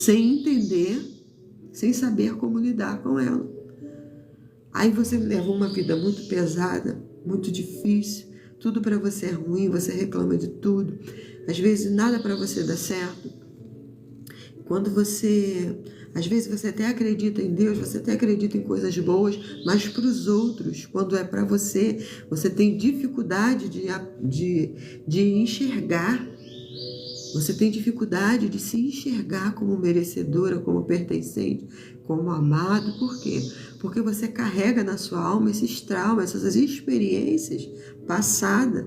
sem entender, sem saber como lidar com ela. Aí você leva uma vida muito pesada, muito difícil, tudo para você é ruim, você reclama de tudo, às vezes nada para você dá certo. Às vezes você até acredita em Deus, você até acredita em coisas boas, mas para os outros, quando é para você, você tem dificuldade de enxergar. Você tem dificuldade de se enxergar como merecedora, como pertencente, como amado. Por quê? Porque você carrega na sua alma esses traumas, essas experiências passadas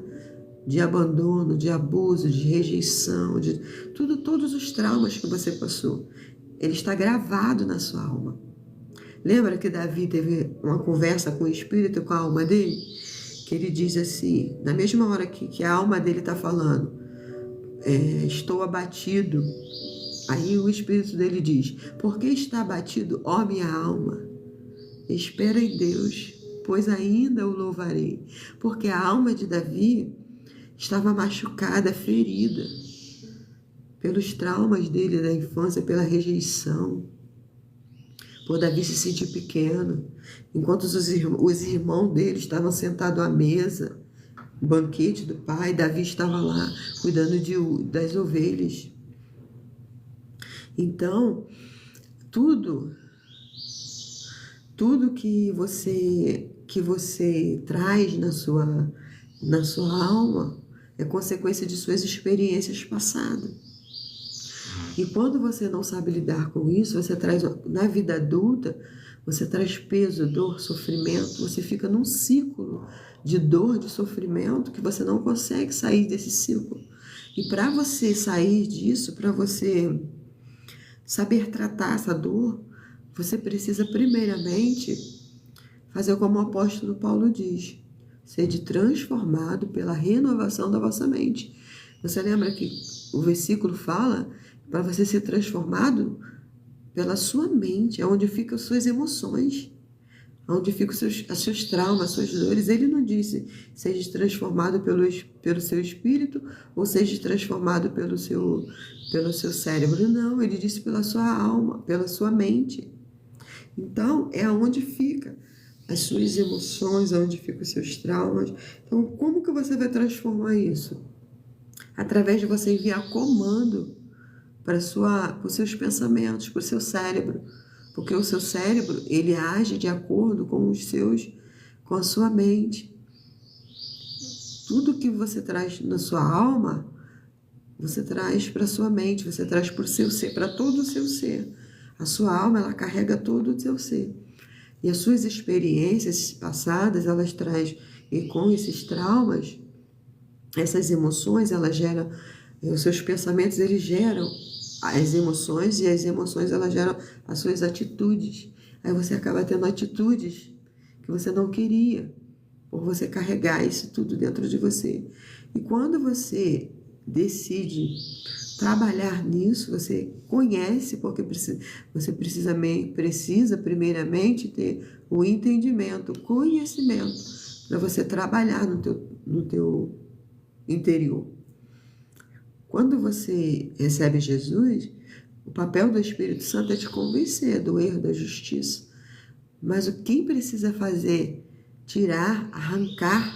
de abandono, de abuso, de rejeição, de todos os traumas que você passou. Ele está gravado na sua alma. Lembra que Davi teve uma conversa com o Espírito, com a alma dele? Que ele diz assim, na mesma hora que a alma dele está falando, estou abatido. Aí o Espírito dele diz, por que está abatido, ó minha alma? Espera em Deus, pois ainda o louvarei. Porque a alma de Davi estava machucada, ferida, pelos traumas dele da infância, pela rejeição. Por Davi se sentir pequeno, enquanto os irmãos dele estavam sentados à mesa, banquete do pai, Davi estava lá cuidando das ovelhas. Então, tudo que você traz na sua alma é consequência de suas experiências passadas. E quando você não sabe lidar com isso, você traz, na vida adulta, você traz peso, dor, sofrimento, você fica num ciclo de dor, de sofrimento, que você não consegue sair desse ciclo. E para você sair disso, para você saber tratar essa dor, você precisa primeiramente fazer como o apóstolo Paulo diz, sede transformado pela renovação da vossa mente. Você lembra que o versículo fala para você ser transformado pela sua mente, onde ficam as suas emoções, onde ficam os seus traumas, as suas dores. Ele não disse, seja transformado pelo seu espírito ou seja transformado pelo seu cérebro. Não, ele disse pela sua alma, pela sua mente. Então, é onde fica as suas emoções, onde ficam os seus traumas. Então, como que você vai transformar isso? Através de você enviar comando para os seus pensamentos, para o seu cérebro. Porque o seu cérebro, ele age de acordo com com a sua mente. Tudo que você traz na sua alma, você traz para a sua mente, você traz para o seu ser, para todo o seu ser. A sua alma, ela carrega todo o seu ser. E as suas experiências passadas, elas trazem, e com esses traumas, essas emoções, elas geram, os seus pensamentos, eles geram as emoções, e as emoções, elas geram as suas atitudes. Aí você acaba tendo atitudes que você não queria, por você carregar isso tudo dentro de você. E quando você decide trabalhar nisso, você conhece, porque você precisa primeiramente ter o entendimento, o conhecimento, para você trabalhar no teu interior. Quando você recebe Jesus, o papel do Espírito Santo é te convencer do erro, da justiça. Mas quem precisa fazer? Tirar, arrancar,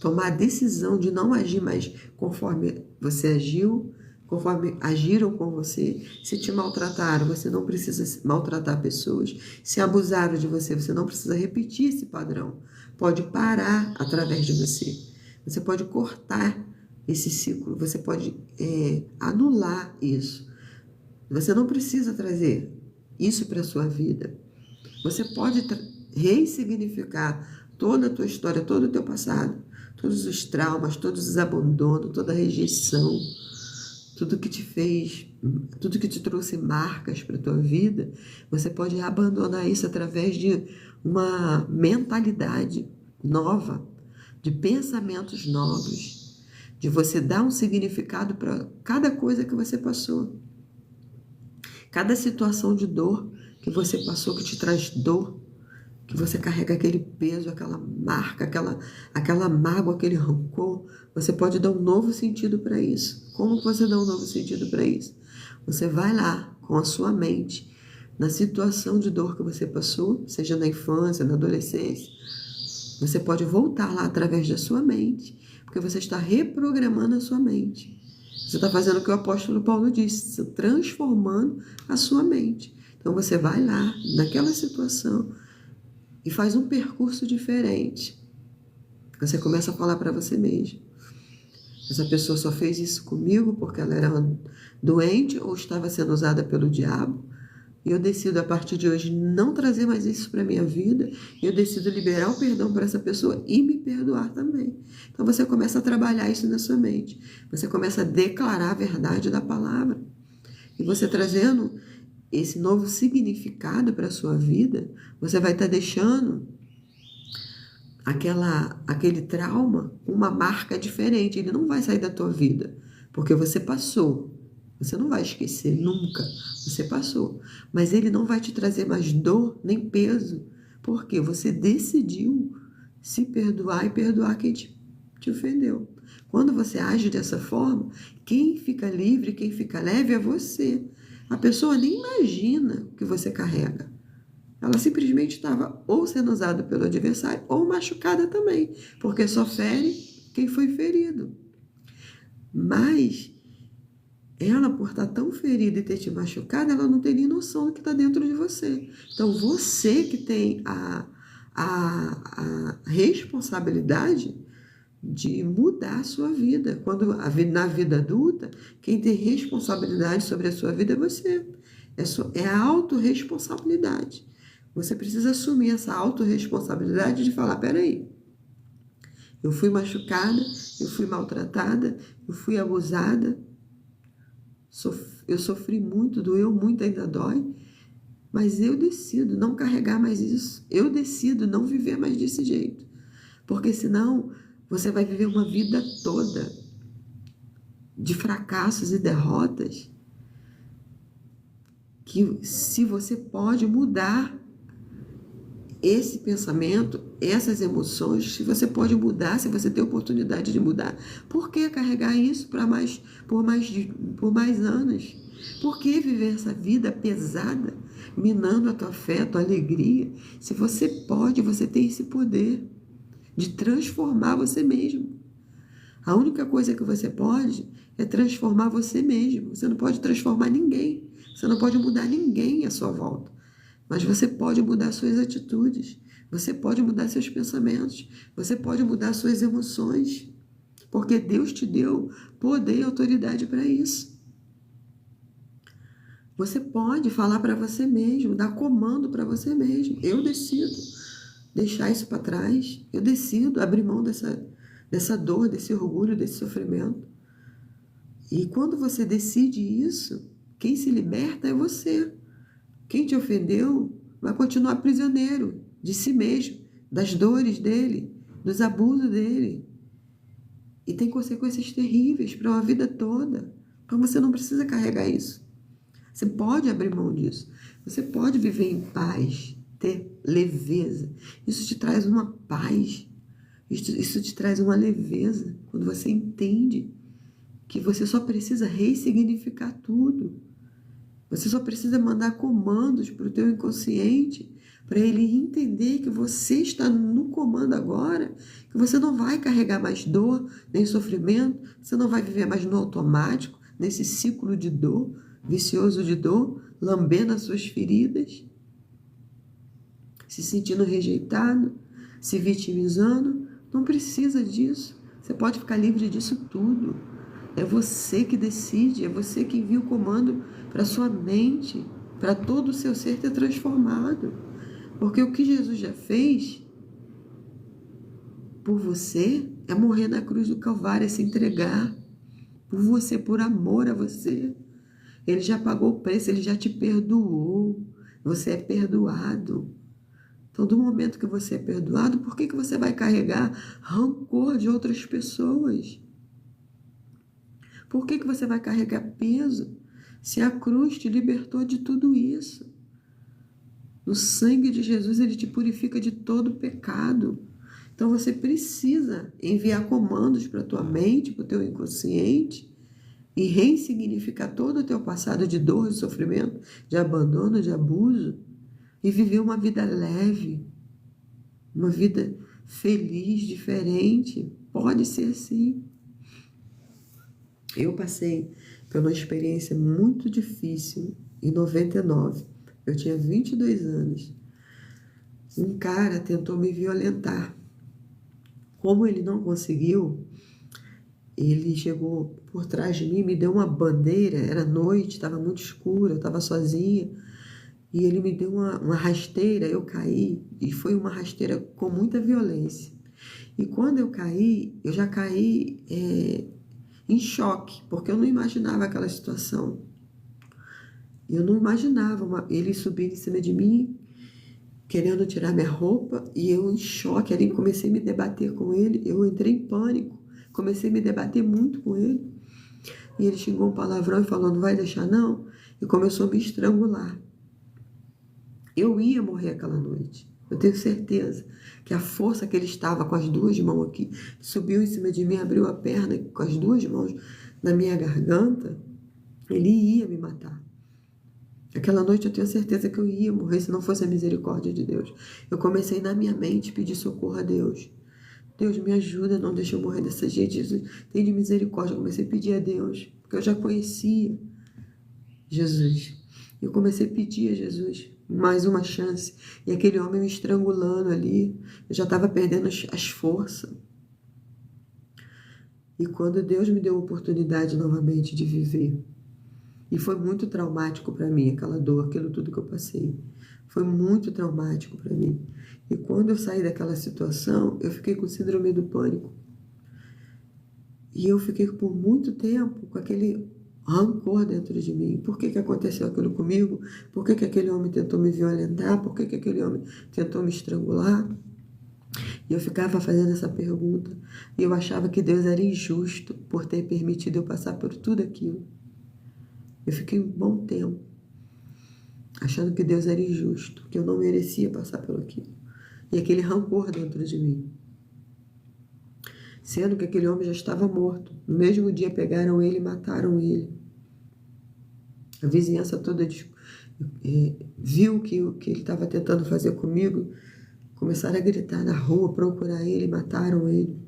tomar a decisão de não agir mais conforme você agiu, conforme agiram com você. Se te maltrataram, você não precisa maltratar pessoas. Se abusaram de você, você não precisa repetir esse padrão. Pode parar através de você. Você pode cortar esse ciclo, você pode anular isso. Você não precisa trazer isso para a sua vida. Você pode ressignificar toda a tua história, todo o teu passado, todos os traumas, todos os abandonos, toda a rejeição, tudo que te fez, tudo que te trouxe marcas para a tua vida. Você pode abandonar isso através de uma mentalidade nova, de pensamentos novos, de você dar um significado para cada coisa que você passou. Cada situação de dor que você passou, que te traz dor, que você carrega aquele peso, aquela marca, aquela mágoa, aquele rancor, você pode dar um novo sentido para isso. Como você dá um novo sentido para isso? Você vai lá, com a sua mente na situação de dor que você passou, seja na infância, na adolescência. Você pode voltar lá através da sua mente, porque você está reprogramando a sua mente. Você está fazendo o que o apóstolo Paulo disse, transformando a sua mente. Então você vai lá, naquela situação, e faz um percurso diferente. Você começa a falar para você mesmo: essa pessoa só fez isso comigo porque ela era doente ou estava sendo usada pelo diabo. E eu decido, a partir de hoje, não trazer mais isso para a minha vida. Eu decido liberar o perdão para essa pessoa e me perdoar também. Então você começa a trabalhar isso na sua mente. Você começa a declarar a verdade da palavra. E você trazendo esse novo significado para a sua vida, você vai estar deixando aquele trauma uma marca diferente. Ele não vai sair da tua vida, porque você passou. Você não vai esquecer nunca. Você passou. Mas ele não vai te trazer mais dor nem peso, porque você decidiu se perdoar e perdoar quem te ofendeu. Quando você age dessa forma, quem fica livre, quem fica leve é você. A pessoa nem imagina o que você carrega. Ela simplesmente estava ou sendo usada pelo adversário ou machucada também, porque só fere quem foi ferido. Mas ela, por estar tão ferida e ter te machucado, ela não tem nem noção do que está dentro de você. Então, você que tem a responsabilidade de mudar a sua vida. Quando na vida adulta, quem tem responsabilidade sobre a sua vida é você. É a autorresponsabilidade. Você precisa assumir essa autorresponsabilidade de falar: peraí, eu fui machucada, eu fui maltratada, eu fui abusada, eu sofri muito, doeu muito, ainda dói, mas eu decido não carregar mais isso. Eu decido não viver mais desse jeito. Porque senão você vai viver uma vida toda de fracassos e derrotas, que se você pode mudar esse pensamento, essas emoções, se você pode mudar, se você tem oportunidade de mudar, por que carregar isso por mais anos? Por que viver essa vida pesada, minando a tua fé, a tua alegria? Se você pode, você tem esse poder de transformar você mesmo. A única coisa que você pode é transformar você mesmo. Você não pode transformar ninguém. Você não pode mudar ninguém à sua volta. Mas você pode mudar suas atitudes. Você pode mudar seus pensamentos. Você pode mudar suas emoções. Porque Deus te deu poder e autoridade para isso. Você pode falar para você mesmo, dar comando para você mesmo. Eu decido deixar isso para trás. Eu decido abrir mão dessa dor, desse orgulho, desse sofrimento. E quando você decide isso, quem se liberta é você. Quem te ofendeu vai continuar prisioneiro de si mesmo, das dores dele, dos abusos dele. E tem consequências terríveis para uma vida toda. Então você não precisa carregar isso. Você pode abrir mão disso. Você pode viver em paz, ter leveza. Isso te traz uma paz. Isso te traz uma leveza quando você entende que você só precisa ressignificar tudo. Você só precisa mandar comandos para o teu inconsciente, para ele entender que você está no comando agora, que você não vai carregar mais dor, nem sofrimento, você não vai viver mais no automático, nesse ciclo de dor, vicioso de dor, lambendo as suas feridas, se sentindo rejeitado, se vitimizando. Não precisa disso. Você pode ficar livre disso tudo. É você que decide, é você que envia o comando para sua mente, para todo o seu ser ter transformado. Porque o que Jesus já fez por você é morrer na cruz do Calvário, é se entregar por você, por amor a você. Ele já pagou o preço, ele já te perdoou. Você é perdoado. Então, do momento que você é perdoado, por que você vai carregar rancor de outras pessoas? Por que você vai carregar peso se a cruz te libertou de tudo isso? No sangue de Jesus, ele te purifica de todo pecado. Então, você precisa enviar comandos para a tua mente, para o teu inconsciente, e ressignificar todo o teu passado de dor, de sofrimento, de abandono, de abuso, e viver uma vida leve, uma vida feliz, diferente. Pode ser assim. Eu passei por uma experiência muito difícil em 99. Eu tinha 22 anos. Um cara tentou me violentar. Como ele não conseguiu, ele chegou por trás de mim, me deu uma bandeira, era noite, estava muito escuro, eu estava sozinha, e ele me deu uma rasteira, eu caí, e foi uma rasteira com muita violência. E quando eu caí, eu já caí em choque, porque eu não imaginava aquela situação. Eu não imaginava ele subir em cima de mim, querendo tirar minha roupa, e eu em choque, ali comecei a me debater com ele, eu entrei em pânico, comecei a me debater muito com ele, e ele xingou um palavrão e falou, não vai deixar não, e começou a me estrangular. Eu ia morrer aquela noite, eu tenho certeza que a força que ele estava com as duas mãos aqui, subiu em cima de mim, abriu a perna com as duas mãos na minha garganta, ele ia me matar. Aquela noite eu tenho certeza que eu ia morrer se não fosse a misericórdia de Deus. Eu comecei na minha mente a pedir socorro a Deus. Deus, me ajuda, não deixa eu morrer dessa jeito. Jesus, tem de misericórdia. Eu comecei a pedir a Deus, porque eu já conhecia Jesus. Eu comecei a pedir a Jesus mais uma chance. E aquele homem me estrangulando ali, eu já estava perdendo as forças. E quando Deus me deu a oportunidade novamente de viver, e foi muito traumático para mim, aquela dor, aquilo tudo que eu passei. Foi muito traumático para mim. E quando eu saí daquela situação, eu fiquei com síndrome do pânico. E eu fiquei por muito tempo com aquele rancor dentro de mim. Por que aconteceu aquilo comigo? Por que aquele homem tentou me violentar? Por que aquele homem tentou me estrangular? E eu ficava fazendo essa pergunta. E eu achava que Deus era injusto por ter permitido eu passar por tudo aquilo. Eu fiquei um bom tempo achando que Deus era injusto, que eu não merecia passar pelo aquilo. E aquele rancor dentro de mim. Sendo que aquele homem já estava morto. No mesmo dia pegaram ele e mataram ele. A vizinhança toda viu que o que ele estava tentando fazer comigo. Começaram a gritar na rua, procurar ele, mataram ele.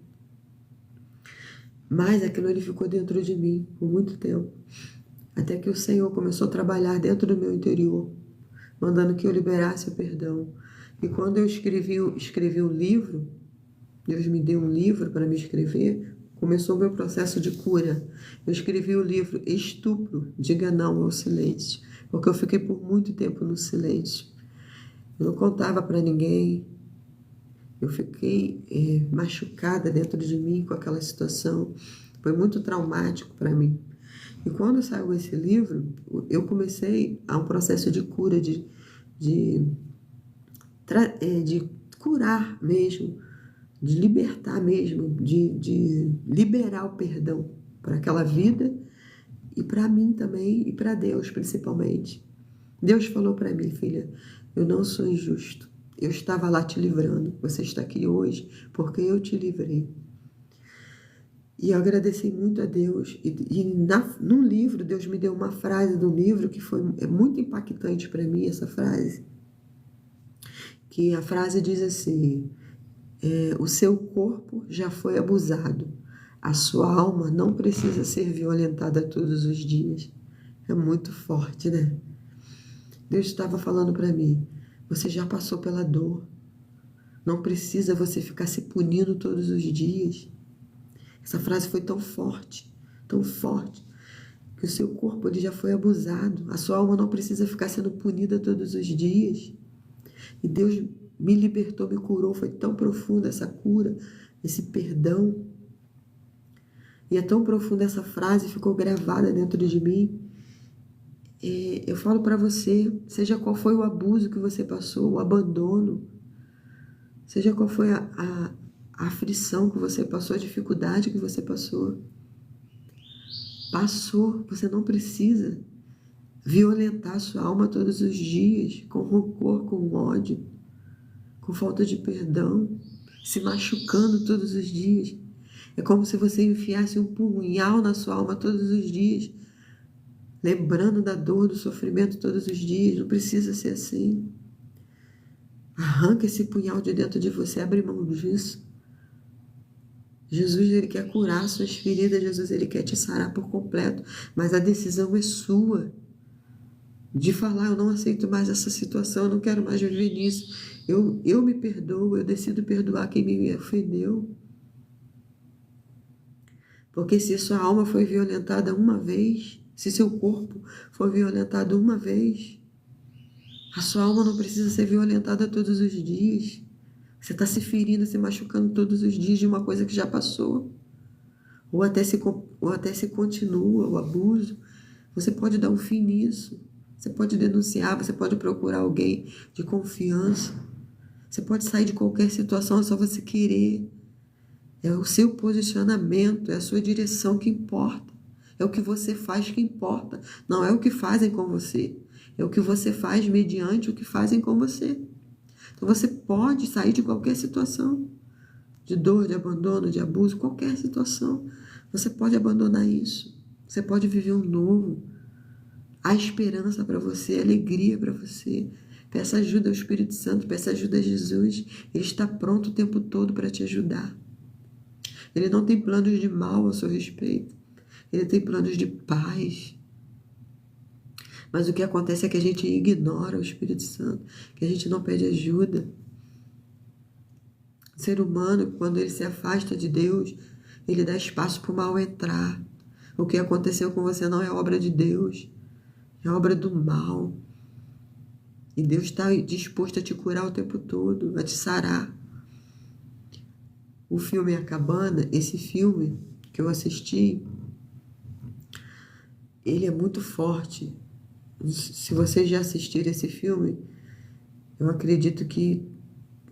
Mas aquilo ele ficou dentro de mim por muito tempo. Até que o Senhor começou a trabalhar dentro do meu interior, mandando que eu liberasse o perdão. E quando eu escrevi um livro, Deus me deu um livro para me escrever, começou o meu processo de cura. Eu escrevi o livro Estupro, Diga Não ao Silêncio, porque eu fiquei por muito tempo no silêncio. Eu não contava para ninguém. Eu fiquei machucada dentro de mim com aquela situação. Foi muito traumático para mim. E quando saiu esse livro, eu comecei a um processo de cura, de curar mesmo, de libertar mesmo, de liberar o perdão para aquela vida e para mim também e para Deus principalmente. Deus falou para mim, filha, eu não sou injusto. Eu estava lá te livrando. Você está aqui hoje porque eu te livrei. E eu agradeci muito a Deus. No livro, Deus me deu uma frase do livro que é muito impactante para mim, essa frase. Que a frase diz assim, o seu corpo já foi abusado. A sua alma não precisa ser violentada todos os dias. É muito forte, né? Deus estava falando para mim, você já passou pela dor. Não precisa você ficar se punindo todos os dias. Essa frase foi tão forte, que o seu corpo ele já foi abusado. A sua alma não precisa ficar sendo punida todos os dias. E Deus me libertou, me curou. Foi tão profunda essa cura, esse perdão. E é tão profunda essa frase, ficou gravada dentro de mim. Eu falo para você, seja qual foi o abuso que você passou, o abandono, seja qual foi a aflição que você passou, a dificuldade que você passou, você não precisa violentar sua alma todos os dias, com rancor, com ódio, com falta de perdão, se machucando todos os dias. É como se você enfiasse um punhal na sua alma todos os dias, lembrando da dor, do sofrimento todos os dias. Não precisa ser assim. Arranca esse punhal de dentro de você, abre mão disso. Jesus, ele quer curar suas feridas, Jesus, ele quer te sarar por completo, mas a decisão é sua. De falar, eu não aceito mais essa situação, eu não quero mais viver nisso. Eu me perdoo, eu decido perdoar quem me ofendeu. Porque se sua alma foi violentada uma vez, se seu corpo foi violentado uma vez, a sua alma não precisa ser violentada todos os dias. Você está se ferindo, se machucando todos os dias de uma coisa que já passou. Ou até se continua o abuso. Você pode dar um fim nisso. Você pode denunciar, você pode procurar alguém de confiança. Você pode sair de qualquer situação, é só você querer. É o seu posicionamento, é a sua direção que importa. É o que você faz que importa. Não é o que fazem com você. É o que você faz mediante o que fazem com você. Então você pode sair de qualquer situação. De dor, de abandono, de abuso, qualquer situação. Você pode abandonar isso. Você pode viver um novo. Há esperança para você, alegria para você. Peça ajuda ao Espírito Santo, peça ajuda a Jesus. Ele está pronto o tempo todo para te ajudar. Ele não tem planos de mal a seu respeito. Ele tem planos de paz. Mas o que acontece é que a gente ignora o Espírito Santo, que a gente não pede ajuda. O ser humano, quando ele se afasta de Deus, ele dá espaço para o mal entrar. O que aconteceu com você não é obra de Deus, é obra do mal. E Deus está disposto a te curar o tempo todo, a te sarar. O filme A Cabana, esse filme que eu assisti, ele é muito forte. Se vocês já assistiram esse filme, eu acredito que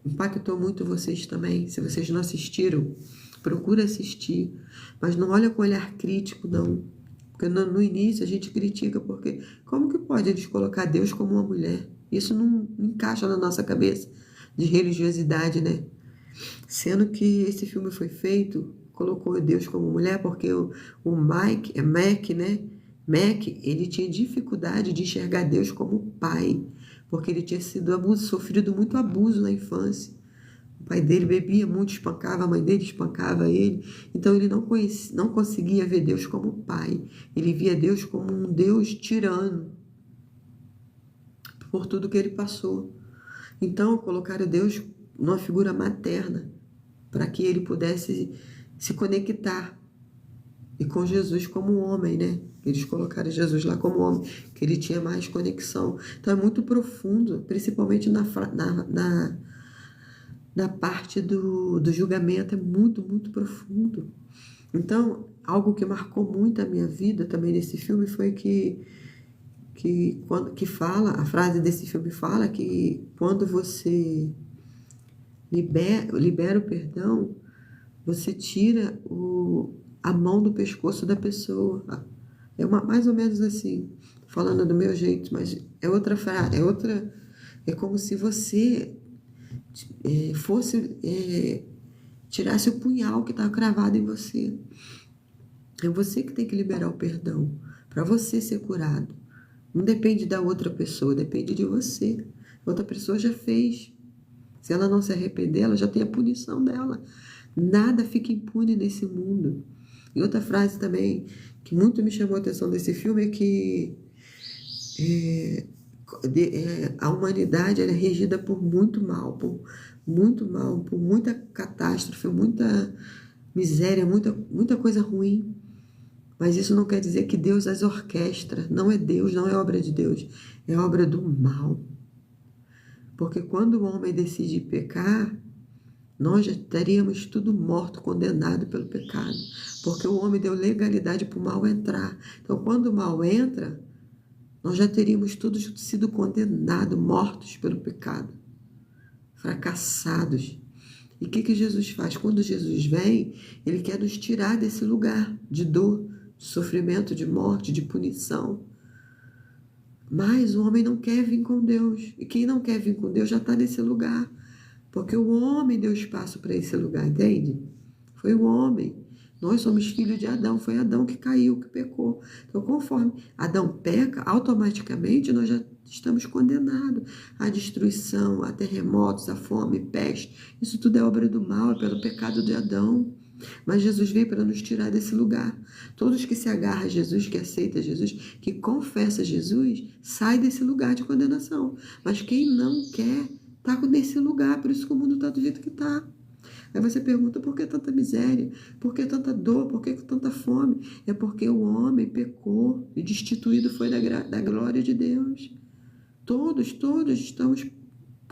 impactou muito vocês também. Se vocês não assistiram, procura assistir. Mas não olha com olhar crítico, não. Porque no início a gente critica, porque como que pode eles colocar Deus como uma mulher? Isso não encaixa na nossa cabeça de religiosidade, né? Sendo que esse filme foi feito, colocou Deus como mulher, porque o Mac, né? Mac, ele tinha dificuldade de enxergar Deus como pai, porque ele tinha sido sofrido muito abuso na infância. O pai dele bebia muito, espancava, a mãe dele espancava ele. Então ele não conseguia ver Deus como pai. Ele via Deus como um Deus tirano por tudo que ele passou. Então colocaram Deus numa figura materna, para que ele pudesse se conectar. E com Jesus como homem, né? Eles colocaram Jesus lá como homem, que ele tinha mais conexão. Então é muito profundo, principalmente na parte do julgamento, é muito, muito profundo. Então, algo que marcou muito a minha vida também nesse filme foi que fala, a frase desse filme fala que quando você libera o perdão, você tira a mão do pescoço da pessoa. É mais ou menos assim, falando do meu jeito, mas é outra frase, é como se você tirasse o punhal que está cravado em você. É você que tem que liberar o perdão, para você ser curado. Não depende da outra pessoa, depende de você. A outra pessoa já fez. Se ela não se arrepender, ela já tem a punição dela. Nada fica impune nesse mundo. E outra frase também que muito me chamou a atenção desse filme é que a humanidade ela é regida por muito mal, por muita catástrofe, muita miséria, muita coisa ruim. Mas isso não quer dizer que Deus as orquestra. Não é Deus, não é obra de Deus. É obra do mal. Porque quando o homem decide pecar, nós já teríamos tudo morto, condenado pelo pecado. Porque o homem deu legalidade para o mal entrar. Então, quando o mal entra, nós já teríamos todos sido condenados, mortos pelo pecado. Fracassados. E o que Jesus faz? Quando Jesus vem, ele quer nos tirar desse lugar de dor, de sofrimento, de morte, de punição. Mas o homem não quer vir com Deus. E quem não quer vir com Deus já está nesse lugar. Porque o homem deu espaço para esse lugar, entende? Foi o homem. Nós somos filhos de Adão, foi Adão que caiu, que pecou. Então, conforme Adão peca, automaticamente nós já estamos condenados à destruição, a terremotos, a fome, peste. Isso tudo é obra do mal, é pelo pecado de Adão. Mas Jesus veio para nos tirar desse lugar. Todos que se agarram a Jesus, que aceita Jesus, que confessa Jesus, sai desse lugar de condenação. Mas quem não quer, está nesse lugar. Por isso que o mundo está do jeito que está. Aí você pergunta, por que tanta miséria? Por que tanta dor? Por que tanta fome? É porque o homem pecou e destituído foi da glória de Deus. Todos estamos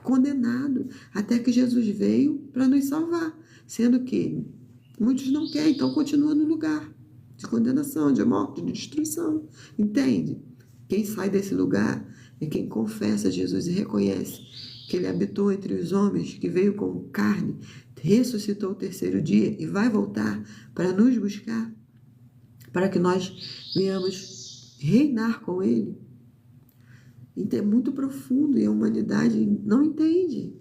condenados, até que Jesus veio para nos salvar. Sendo que muitos não querem, então continua no lugar de condenação, de morte, de destruição. Entende? Quem sai desse lugar é quem confessa Jesus e reconhece que ele habitou entre os homens, que veio como carne, ressuscitou o terceiro dia e vai voltar para nos buscar, para que nós venhamos reinar com ele. Então é muito profundo e a humanidade não entende.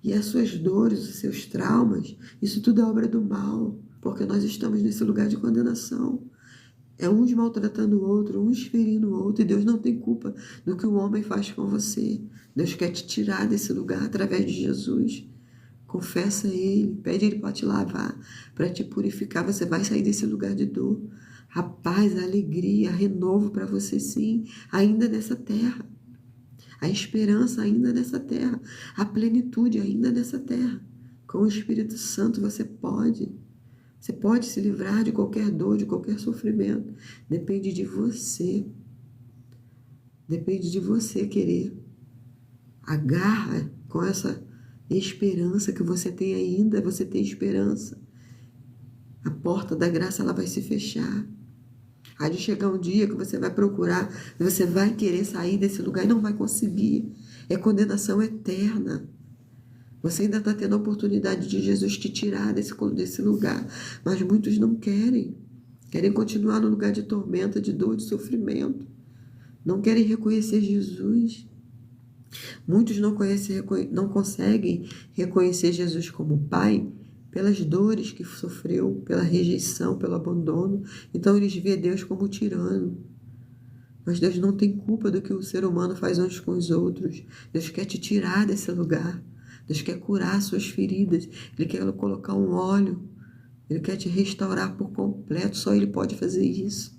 E as suas dores, os seus traumas, isso tudo é obra do mal, porque nós estamos nesse lugar de condenação. É uns maltratando o outro, uns ferindo o outro, e Deus não tem culpa do que o homem faz com você. Deus quer te tirar desse lugar através de Jesus. Confessa a Ele, pede Ele para te lavar, para te purificar. Você vai sair desse lugar de dor. A paz, a alegria, a renovo para você sim, ainda nessa terra. A esperança ainda nessa terra, a plenitude ainda nessa terra. Com o Espírito Santo você pode se livrar de qualquer dor, de qualquer sofrimento. Depende de você. Depende de você querer. Agarra com essa esperança que você tem ainda, você tem esperança. A porta da graça ela vai se fechar. Há de chegar um dia que você vai procurar, você vai querer sair desse lugar e não vai conseguir. É condenação eterna. Você ainda está tendo a oportunidade de Jesus te tirar desse lugar. Mas muitos não querem. Querem continuar no lugar de tormenta, de dor, de sofrimento. Não querem reconhecer Jesus. Muitos não conseguem reconhecer Jesus como Pai pelas dores que sofreu, pela rejeição, pelo abandono. Então eles veem Deus como tirano. Mas Deus não tem culpa do que o ser humano faz uns com os outros. Deus quer te tirar desse lugar. Deus quer curar suas feridas. Ele quer colocar um óleo. Ele quer te restaurar por completo. Só Ele pode fazer isso.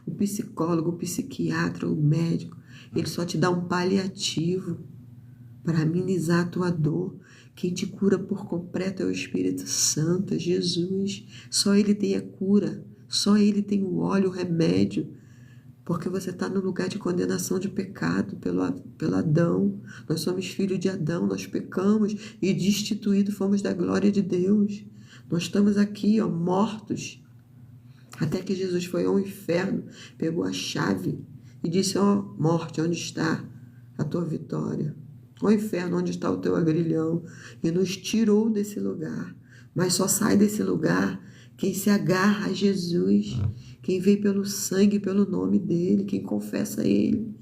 O psicólogo, o psiquiatra, o médico, ele só te dá um paliativo para amenizar a tua dor. Quem te cura por completo é o Espírito Santo, é Jesus. Só Ele tem a cura. Só Ele tem o óleo, o remédio. Porque você está no lugar de condenação de pecado pelo Adão. Nós somos filhos de Adão, nós pecamos e destituídos fomos da glória de Deus. Nós estamos aqui, mortos. Até que Jesus foi ao inferno, pegou a chave e disse, morte, onde está a tua vitória? Ó inferno, onde está o teu agrilhão? E nos tirou desse lugar. Mas só sai desse lugar quem se agarra a Jesus, quem vem pelo sangue, pelo nome dele, quem confessa ele.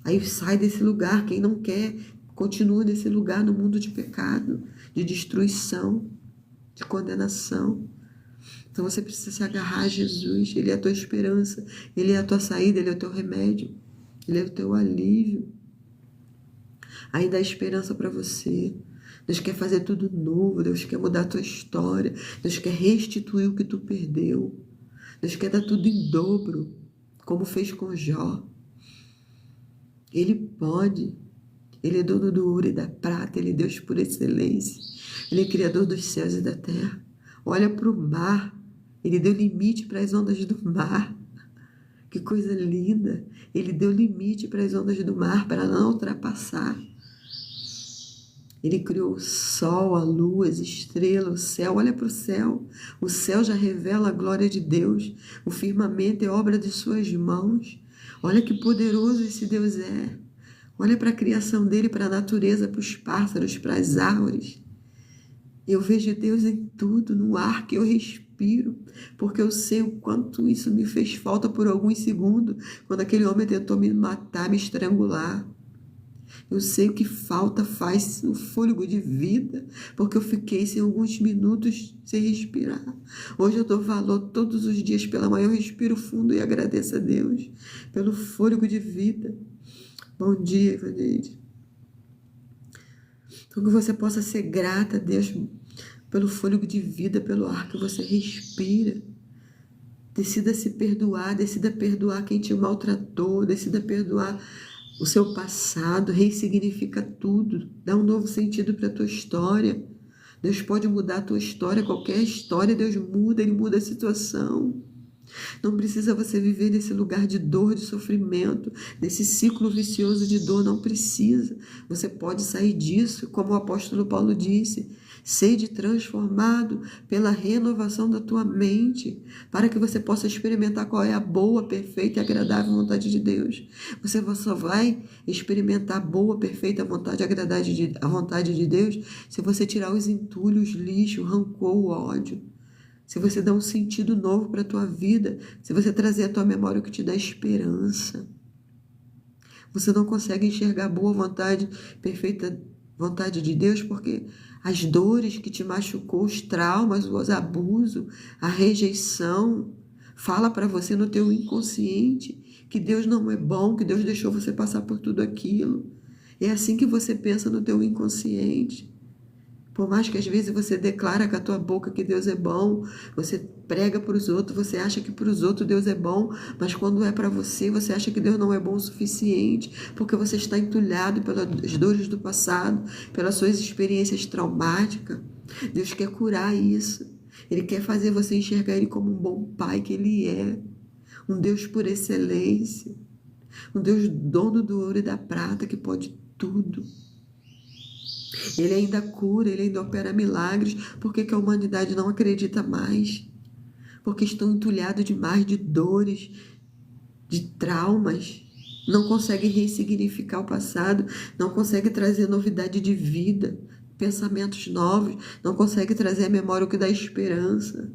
Aí sai desse lugar. Quem não quer, continua nesse lugar, no mundo de pecado, de destruição, de condenação. Então você precisa se agarrar a Jesus. Ele é a tua esperança, Ele é a tua saída, Ele é o teu remédio, Ele é o teu alívio. Ainda há esperança para você. Deus quer fazer tudo novo, Deus quer mudar a tua história, Deus quer restituir o que tu perdeu. Deus quer dar tudo em dobro, como fez com Jó. Ele pode. Ele é dono do ouro e da prata, Ele é Deus por excelência. Ele é Criador dos céus e da terra. Olha para o mar. Ele deu limite para as ondas do mar. Que coisa linda. Ele deu limite para as ondas do mar, para não ultrapassar. Ele criou o sol, a lua, as estrelas, o céu. Olha para o céu. O céu já revela a glória de Deus. O firmamento é obra de suas mãos. Olha que poderoso esse Deus é. Olha para a criação dele, para a natureza, para os pássaros, para as árvores. Eu vejo Deus em tudo, no ar que eu respiro, porque eu sei o quanto isso me fez falta por alguns segundos, quando aquele homem tentou me matar, me estrangular. Eu sei o que falta faz o fôlego de vida, porque eu fiquei sem alguns minutos sem respirar. Hoje eu dou valor todos os dias pela manhã, eu respiro fundo e agradeço a Deus pelo fôlego de vida. Bom dia, Ivaneide. Então que você possa ser grata a Deus pelo fôlego de vida, pelo ar que você respira. Decida se perdoar, decida perdoar quem te maltratou, decida perdoar o seu passado, ressignifica tudo, dá um novo sentido para a tua história. Deus pode mudar a tua história, qualquer história, Deus muda, Ele muda a situação. Não precisa você viver nesse lugar de dor, de sofrimento, nesse ciclo vicioso de dor, não precisa. Você pode sair disso, como o apóstolo Paulo disse, sede transformado pela renovação da tua mente, para que você possa experimentar qual é a boa, perfeita e agradável vontade de Deus. Você só vai experimentar a boa, perfeita vontade e a vontade de Deus se você tirar os entulhos, o lixo, o rancor, o ódio. Se você dá um sentido novo para a tua vida, se você trazer à tua memória o que te dá esperança. Você não consegue enxergar a boa vontade, perfeita vontade de Deus, porque as dores que te machucou, os traumas, os abusos, a rejeição, fala para você no teu inconsciente que Deus não é bom, que Deus deixou você passar por tudo aquilo. É assim que você pensa no teu inconsciente. Por mais que às vezes você declara com a tua boca que Deus é bom, você prega para os outros, você acha que para os outros Deus é bom, mas quando é para você, você acha que Deus não é bom o suficiente, porque você está entulhado pelas dores do passado, pelas suas experiências traumáticas. Deus quer curar isso. Ele quer fazer você enxergar Ele como um bom Pai que Ele é, um Deus por excelência, um Deus dono do ouro e da prata que pode tudo. Ele ainda cura, Ele ainda opera milagres. Por que a humanidade não acredita mais? Porque estão entulhados demais de dores, de traumas. Não conseguem ressignificar o passado, não conseguem trazer novidade de vida, pensamentos novos, não conseguem trazer à memória o que dá esperança.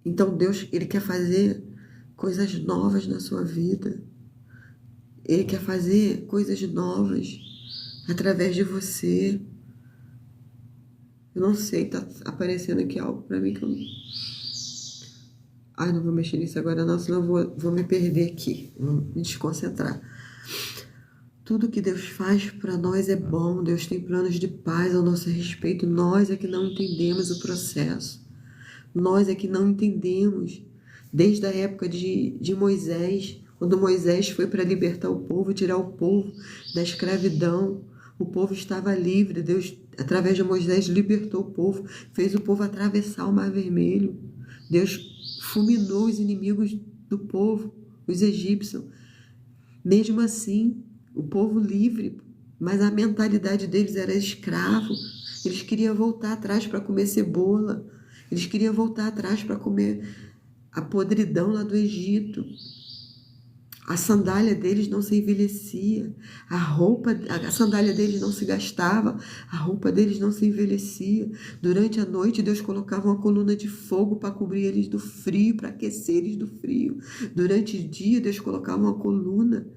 Então Deus, Ele quer fazer coisas novas na sua vida. Ele quer fazer coisas novas através de você. Eu não sei, tá aparecendo aqui algo para mim que eu não... Ai, não vou mexer nisso agora não, senão eu vou me perder aqui, vou me desconcentrar. Tudo que Deus faz para nós é bom, Deus tem planos de paz ao nosso respeito. Nós é que não entendemos o processo. Nós é que não entendemos. Desde a época de Moisés, quando Moisés foi para libertar o povo, tirar o povo da escravidão, o povo estava livre. Deus, através de Moisés, libertou o povo, fez o povo atravessar o Mar Vermelho. Deus fulminou os inimigos do povo, os egípcios. Mesmo assim, o povo livre, mas a mentalidade deles era escravo. Eles queriam voltar atrás para comer cebola. Eles queriam voltar atrás para comer a podridão lá do Egito. A sandália deles não se envelhecia, a sandália deles não se gastava, a roupa deles não se envelhecia. Durante a noite, Deus colocava uma coluna de fogo para cobrir eles do frio, para aquecer eles do frio. Durante o dia, Deus colocava uma coluna,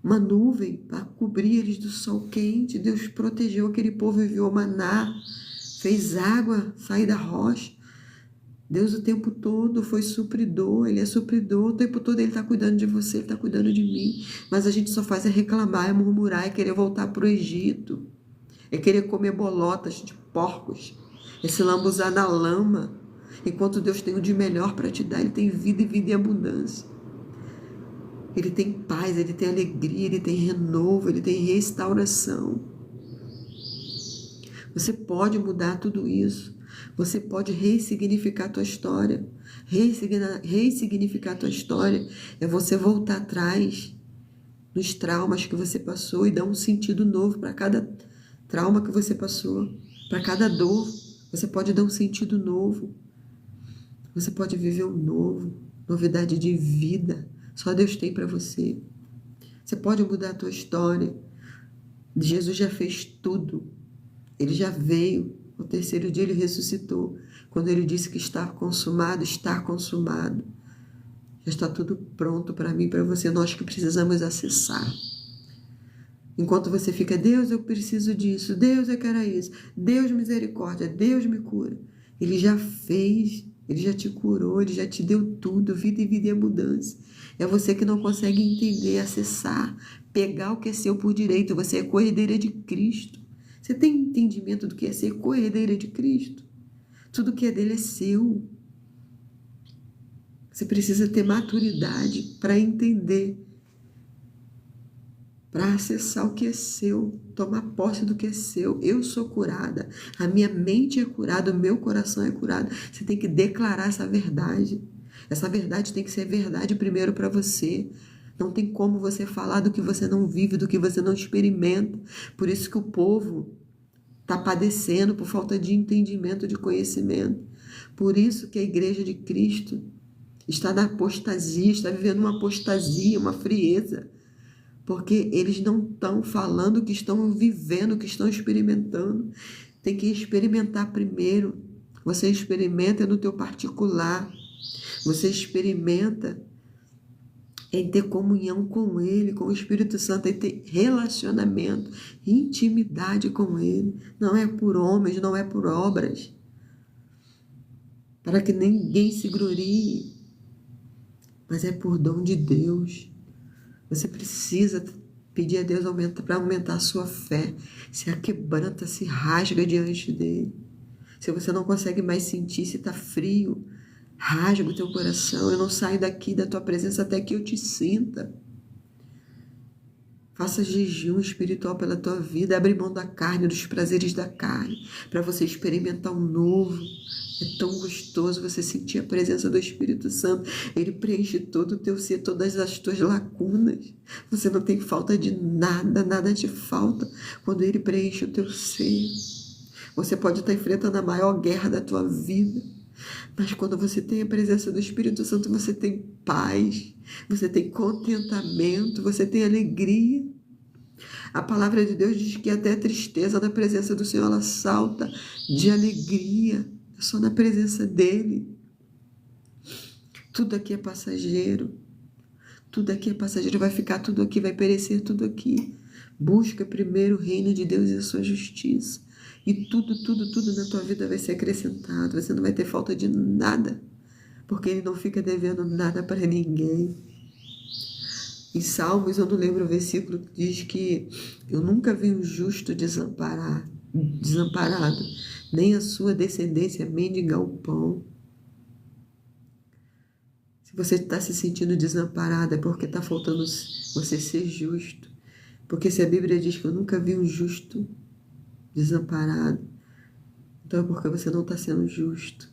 uma nuvem para cobrir eles do sol quente. Deus protegeu aquele povo, enviou maná, fez água sair da rocha. Deus o tempo todo foi supridor, Ele é supridor, o tempo todo Ele está cuidando de você, Ele está cuidando de mim. Mas a gente só faz é reclamar, é murmurar, é querer voltar para o Egito, é querer comer bolotas de porcos, é se lambuzar na lama, enquanto Deus tem o de melhor para te dar. Ele tem vida e vida em abundância. Ele tem paz, Ele tem alegria, Ele tem renovo, Ele tem restauração. Você pode mudar tudo isso. Você pode ressignificar a tua história. Ressignificar a tua história é você voltar atrás nos traumas que você passou e dar um sentido novo para cada trauma que você passou. Para cada dor, você pode dar um sentido novo. Você pode viver um novo, novidade de vida. Só Deus tem para você. Você pode mudar a tua história. Jesus já fez tudo. Ele já veio. Ao terceiro dia ele ressuscitou. Quando ele disse que estava consumado, está consumado. Já está tudo pronto para mim e para você. Nós que precisamos acessar. Enquanto você fica, Deus, eu preciso disso. Deus, eu quero isso. Deus, misericórdia. Deus, me cura. Ele já fez, ele já te curou, ele já te deu tudo, vida e vida e abundância. É você que não consegue entender, acessar, pegar o que é seu por direito. Você é co-herdeira de Cristo. Você tem entendimento do que é ser co-herdeira de Cristo? Tudo que é dele é seu. Você precisa ter maturidade para entender, para acessar o que é seu, tomar posse do que é seu. Eu sou curada, a minha mente é curada, o meu coração é curado. Você tem que declarar essa verdade. Essa verdade tem que ser verdade primeiro para você. Não tem como você falar do que você não vive, do que você não experimenta. Por isso que o povo está padecendo por falta de entendimento, de conhecimento. Por isso que a igreja de Cristo está na apostasia, está vivendo uma apostasia, uma frieza. Porque eles não estão falando o que estão vivendo, o que estão experimentando. Tem que experimentar primeiro. Você experimenta no teu particular. Você experimenta em ter comunhão com Ele, com o Espírito Santo, em ter relacionamento, intimidade com Ele. Não é por homens, não é por obras. Para que ninguém se glorie. Mas é por dom de Deus. Você precisa pedir a Deus para aumentar a sua fé. Se aquebranta, se rasga diante dele. Se você não consegue mais sentir, se está frio, rasga o teu coração. Eu não saio daqui da tua presença até que eu te sinta. Faça jejum espiritual pela tua vida. Abre mão da carne, dos prazeres da carne, para você experimentar o novo. É tão gostoso você sentir a presença do Espírito Santo. Ele preenche todo o teu ser, todas as tuas lacunas. Você não tem falta de nada, nada te falta quando Ele preenche o teu ser. Você pode estar enfrentando a maior guerra da tua vida, mas quando você tem a presença do Espírito Santo, você tem paz, você tem contentamento, você tem alegria. A palavra de Deus diz que até a tristeza na presença do Senhor, ela salta de alegria. É só na presença dele. Tudo aqui é passageiro. Tudo aqui é passageiro. Vai ficar tudo aqui, vai perecer tudo aqui. Busca primeiro o reino de Deus e a sua justiça. E tudo na tua vida vai ser acrescentado. Você não vai ter falta de nada. Porque ele não fica devendo nada para ninguém. Em Salmos, eu não lembro o versículo que diz que eu nunca vi um justo desamparado, nem a sua descendência mendigar o pão. Se você está se sentindo desamparado, é porque está faltando você ser justo. Porque se a Bíblia diz que eu nunca vi um justo desamparado, então é porque você não está sendo justo.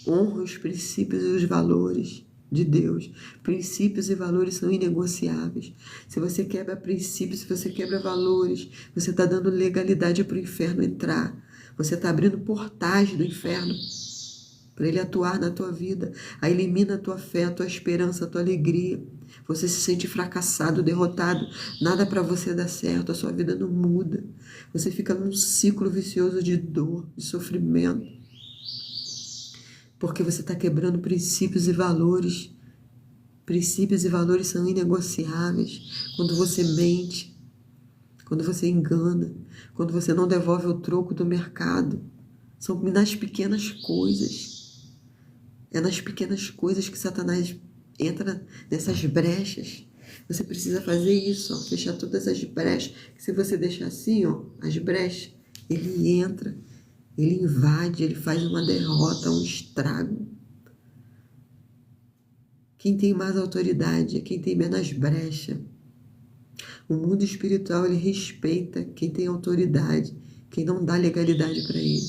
Honra os princípios e os valores de Deus. Princípios e valores são inegociáveis. Se você quebra princípios, se você quebra valores, você está dando legalidade para o inferno entrar. Você está abrindo portais do inferno para ele atuar na tua vida. Aí elimina a tua fé, a tua esperança, a tua alegria. Você se sente fracassado, derrotado. Nada para você dá certo, a sua vida não muda. Você fica num ciclo vicioso de dor, de sofrimento. Porque você está quebrando princípios e valores. Princípios e valores são inegociáveis. Quando você mente, quando você engana, quando você não devolve o troco do mercado. São nas pequenas coisas. É nas pequenas coisas que Satanás entra nessas brechas. Você precisa fazer isso, ó, fechar todas as brechas. Se você deixar assim, ó, as brechas, ele entra. Ele invade, ele faz uma derrota, um estrago. Quem tem mais autoridade é quem tem menos brecha. O mundo espiritual, ele respeita quem tem autoridade, quem não dá legalidade para ele.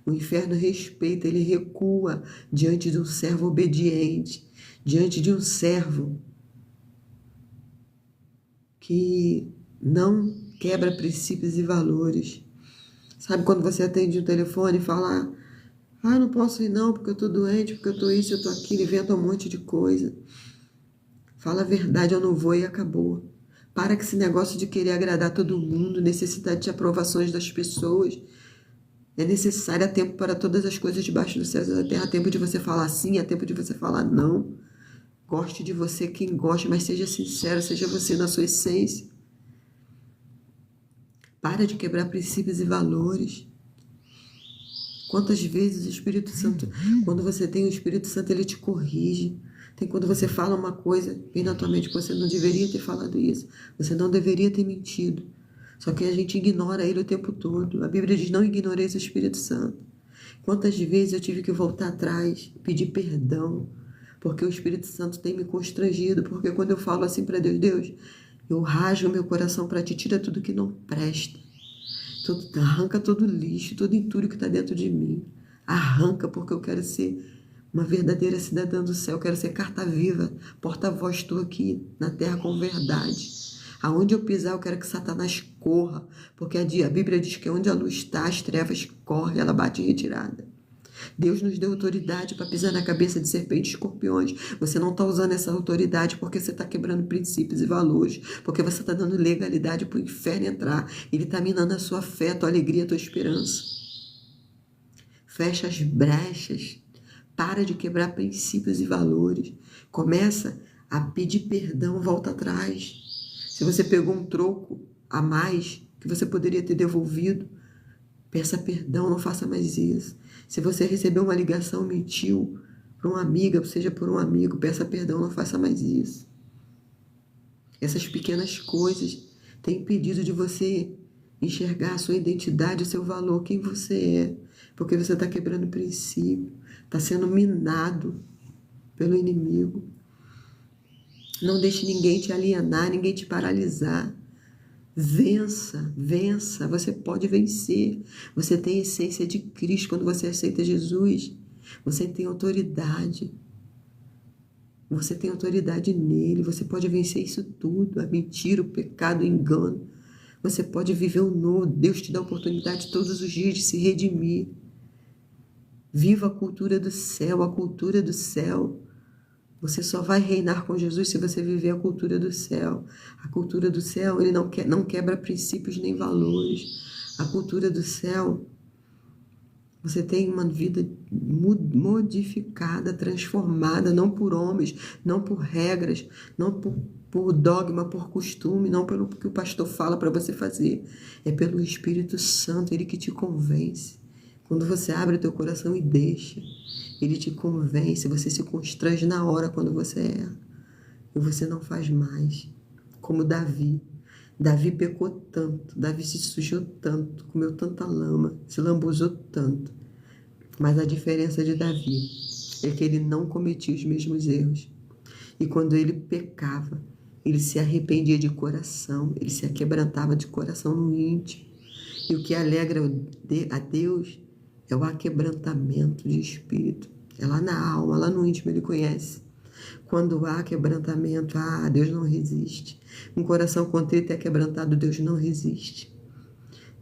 O inferno respeita, ele recua diante de um servo obediente, diante de um servo que não quebra princípios e valores. Sabe quando você atende o telefone e fala, não posso ir não, porque eu estou doente, porque eu estou isso, eu estou aquilo, inventa um monte de coisa. Fala a verdade, eu não vou e acabou. Para com esse negócio de querer agradar todo mundo, necessidade de aprovações das pessoas. É necessário, há tempo para todas as coisas debaixo do céu e da terra. Há tempo de você falar sim, há tempo de você falar não. Goste de você quem gosta, mas seja sincero, seja você na sua essência. Para de quebrar princípios e valores. Quantas vezes o Espírito Santo, quando você tem o Espírito Santo, ele te corrige. Tem quando você fala uma coisa, vem na tua mente, você não deveria ter falado isso, você não deveria ter mentido. Só que a gente ignora ele o tempo todo. A Bíblia diz, não ignoreis o Espírito Santo. Quantas vezes eu tive que voltar atrás, pedir perdão, porque o Espírito Santo tem me constrangido, porque quando eu falo assim para Deus, Deus, eu rasgo meu coração para ti, tira tudo que não presta. Arranca todo lixo, todo entulho que está dentro de mim. Arranca, porque eu quero ser uma verdadeira cidadã do céu. Eu quero ser carta viva, porta-voz tua aqui na terra com verdade. Aonde eu pisar, eu quero que Satanás corra, porque a Bíblia diz que onde a luz está, as trevas correm, ela bate em retirada. Deus nos deu autoridade para pisar na cabeça de serpentes e escorpiões. Você não está usando essa autoridade porque você está quebrando princípios e valores, porque você está dando legalidade para o inferno entrar. Ele está minando a sua fé, a tua alegria, a tua esperança. Fecha as brechas. Para de quebrar princípios e valores. Começa a pedir perdão, volta atrás. Se você pegou um troco a mais que você poderia ter devolvido, peça perdão, não faça mais isso. Se você recebeu uma ligação, mentiu para uma amiga, seja por um amigo, peça perdão, não faça mais isso. Essas pequenas coisas têm impedido de você enxergar a sua identidade, o seu valor, quem você é. Porque você está quebrando princípio, está sendo minado pelo inimigo. Não deixe ninguém te alienar, ninguém te paralisar. Vença, vença, você pode vencer. Você tem a essência de Cristo. Quando você aceita Jesus, você tem autoridade. Você tem autoridade nele. Você pode vencer isso tudo, a mentira, o pecado, o engano. Você pode viver o novo. Deus te dá a oportunidade todos os dias de se redimir. Viva a cultura do céu, a cultura do céu. Você só vai reinar com Jesus se você viver a cultura do céu. A cultura do céu, ele não quebra princípios nem valores. A cultura do céu, você tem uma vida modificada, transformada, não por homens, não por regras, não por dogma, por costume, não pelo que o pastor fala para você fazer. É pelo Espírito Santo, ele que te convence. Quando você abre o teu coração e deixa, ele te convence, você se constrange na hora quando você erra. E você não faz mais. Como Davi. Davi pecou tanto, Davi se sujou tanto, comeu tanta lama, se lambuzou tanto. Mas a diferença de Davi é que ele não cometia os mesmos erros. E quando ele pecava, ele se arrependia de coração, ele se aquebrantava de coração no íntimo. E o que alegra a Deus é o aquebrantamento de espírito. É lá na alma, lá no íntimo ele conhece. Quando há quebrantamento, Deus não resiste. Um coração contrito e quebrantado, Deus não resiste.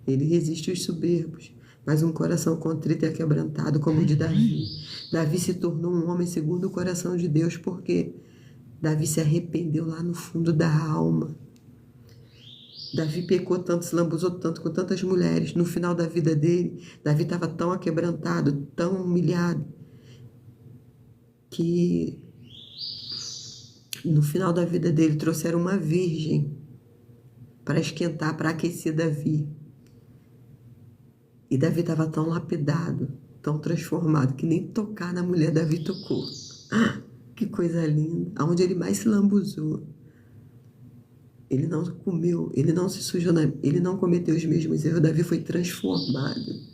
Ele resiste aos soberbos, mas um coração contrito e quebrantado, como o de Davi. Davi se tornou um homem segundo o coração de Deus, porque Davi se arrependeu lá no fundo da alma. Davi pecou tanto, se lambuzou tanto com tantas mulheres. No final da vida dele, Davi estava tão aquebrantado, tão humilhado, que no final da vida dele trouxeram uma virgem para esquentar, para aquecer Davi. E Davi estava tão lapidado, tão transformado, que nem tocar na mulher Davi tocou. Que coisa linda! Aonde ele mais se lambuzou, ele não comeu, ele não se sujou, ele não cometeu os mesmos erros. Davi foi transformado.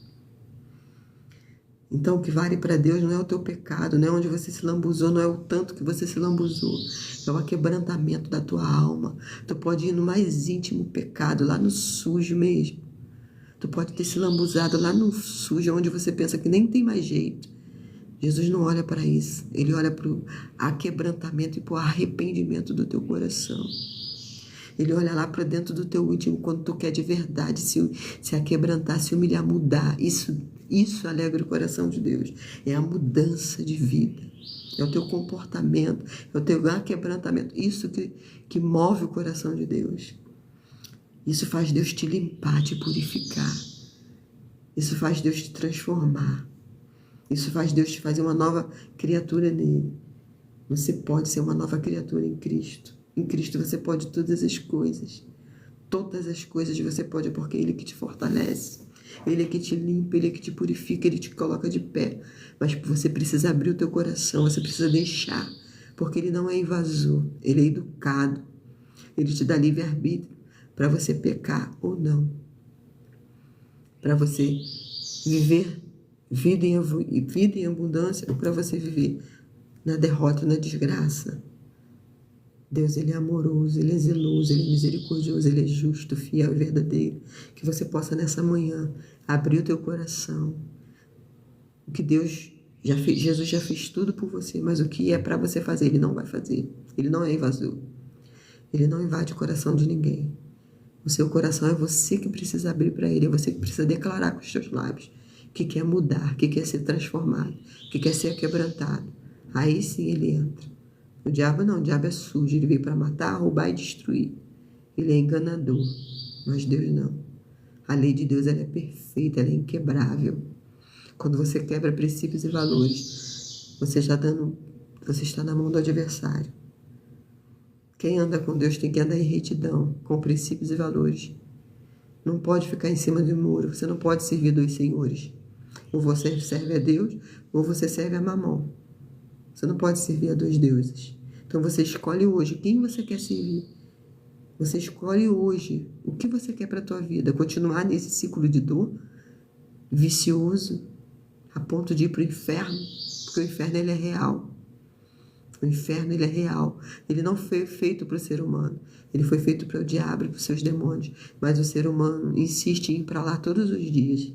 Então, o que vale para Deus não é o teu pecado, não é onde você se lambuzou, não é o tanto que você se lambuzou. É o aquebrantamento da tua alma. Tu pode ir no mais íntimo pecado, lá no sujo mesmo. Tu pode ter se lambuzado lá no sujo, onde você pensa que nem tem mais jeito. Jesus não olha para isso. Ele olha para o aquebrantamento e para o arrependimento do teu coração. Ele olha lá para dentro do teu íntimo quando tu quer de verdade se aquebrantar, se humilhar, mudar. Isso alegra o coração de Deus. É a mudança de vida. É o teu comportamento, é o teu aquebrantamento. Isso que move o coração de Deus. Isso faz Deus te limpar, te purificar. Isso faz Deus te transformar. Isso faz Deus te fazer uma nova criatura nele. Você pode ser uma nova criatura em Cristo. Em Cristo você pode todas as coisas. Todas as coisas você pode, porque Ele que te fortalece. Ele é que te limpa, Ele é que te purifica, Ele te coloca de pé. Mas você precisa abrir o teu coração, você precisa deixar. Porque Ele não é invasor, Ele é educado. Ele te dá livre-arbítrio para você pecar ou não. Para você viver vida em abundância ou para você viver na derrota, na desgraça. Deus, Ele é amoroso, Ele é zeloso, Ele é misericordioso, Ele é justo, fiel e verdadeiro. Que você possa nessa manhã abrir o teu coração. O que Deus já fez, Jesus já fez tudo por você, mas o que é para você fazer, Ele não vai fazer. Ele não é invasor. Ele não invade o coração de ninguém. O seu coração é você que precisa abrir para Ele, é você que precisa declarar com os seus lábios que quer mudar, que quer ser transformado, que quer ser quebrantado. Aí sim Ele entra. O diabo não, o diabo é sujo, ele veio para matar, roubar e destruir. Ele é enganador, mas Deus não. A lei de Deus ela é perfeita, ela é inquebrável. Quando você quebra princípios e valores, você está na mão do adversário. Quem anda com Deus tem que andar em retidão, com princípios e valores. Não pode ficar em cima do muro, você não pode servir dois senhores. Ou você serve a Deus, ou você serve a Mamon. Você não pode servir a dois deuses. Então você escolhe hoje quem você quer servir. Você escolhe hoje o que você quer para a tua vida. Continuar nesse ciclo de dor, vicioso, a ponto de ir para o inferno, porque o inferno ele é real. O inferno ele é real. Ele não foi feito para o ser humano. Ele foi feito para o diabo e para os seus demônios. Mas o ser humano insiste em ir para lá todos os dias.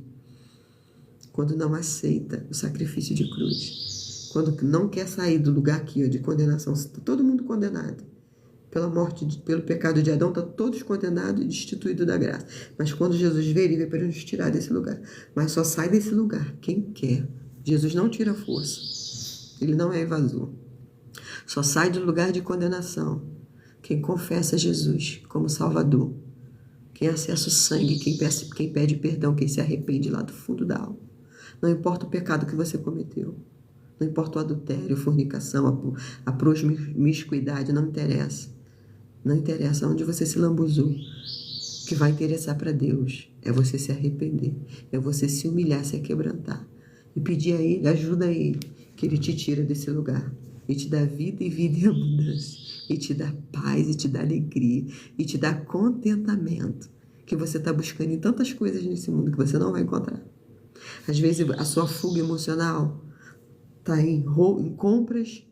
Quando não aceita o sacrifício de cruz. Quando não quer sair do lugar aqui, ó, de condenação. Está todo mundo condenado. Pela morte, pelo pecado de Adão, está todos condenados e destituídos da graça. Mas quando Jesus veio, Ele veio para nos tirar desse lugar. Mas só sai desse lugar quem quer. Jesus não tira força. Ele não é invasor. Só sai do lugar de condenação quem confessa Jesus como Salvador. Quem acessa o sangue, quem pede perdão, quem se arrepende lá do fundo da alma. Não importa o pecado que você cometeu. Não importa o adultério, a fornicação, a promiscuidade, não interessa. Não interessa onde você se lambuzou. O que vai interessar para Deus é você se arrepender, é você se humilhar, se quebrantar e pedir a Ele, ajuda a Ele, que Ele te tira desse lugar e te dá vida e vida em abundância, e te dá paz, e te dá alegria, e te dá contentamento, que você está buscando em tantas coisas nesse mundo que você não vai encontrar. Às vezes a sua fuga emocional está em compras,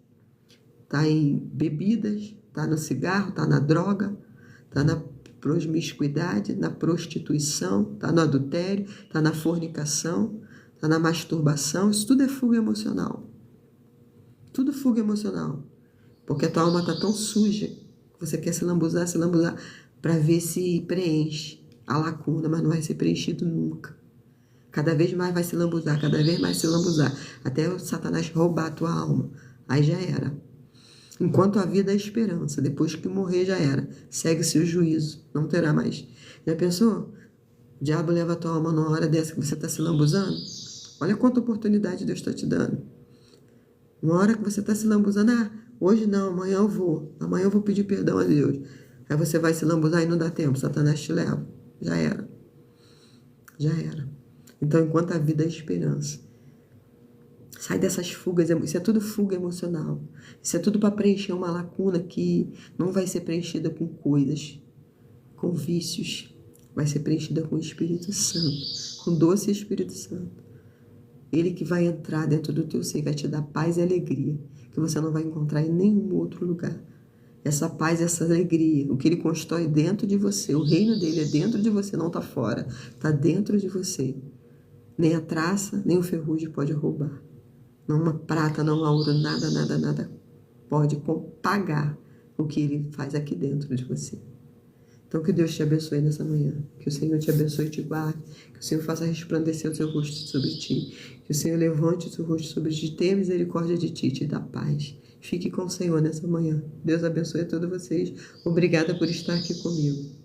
está em bebidas, está no cigarro, está na droga, está na promiscuidade, na prostituição, está no adultério, está na fornicação, está na masturbação. Isso tudo é fuga emocional. Tudo fuga emocional. Porque a tua alma está tão suja que você quer se lambuzar para ver se preenche a lacuna, mas não vai ser preenchido nunca. Cada vez mais vai se lambuzar, cada vez mais se lambuzar, até o Satanás roubar a tua alma. Aí já era. Enquanto a vida é esperança, depois que morrer já era. Segue-se o juízo, não terá mais. Já pensou? O diabo leva a tua alma numa hora dessa que você está se lambuzando? Olha quanta oportunidade Deus está te dando. Uma hora que você está se lambuzando, hoje não, amanhã eu vou pedir perdão a Deus. Aí você vai se lambuzar e não dá tempo, Satanás te leva. Já era. Já era. Então, enquanto a vida é esperança, sai dessas fugas, isso é tudo fuga emocional. Isso é tudo para preencher uma lacuna que não vai ser preenchida com coisas, com vícios. Vai ser preenchida com o Espírito Santo, com o doce Espírito Santo. Ele que vai entrar dentro do teu ser, vai te dar paz e alegria, que você não vai encontrar em nenhum outro lugar. Essa paz, essa alegria, o que Ele constrói dentro de você, o reino dele é dentro de você, não está fora, está dentro de você. Nem a traça, nem o ferrugem pode roubar. Não uma prata, não a ouro, nada pode pagar o que Ele faz aqui dentro de você. Então, que Deus te abençoe nessa manhã. Que o Senhor te abençoe e te guarde. Que o Senhor faça resplandecer o seu rosto sobre ti. Que o Senhor levante o seu rosto sobre ti, tenha misericórdia de ti e te dá paz. Fique com o Senhor nessa manhã. Deus abençoe a todos vocês. Obrigada por estar aqui comigo.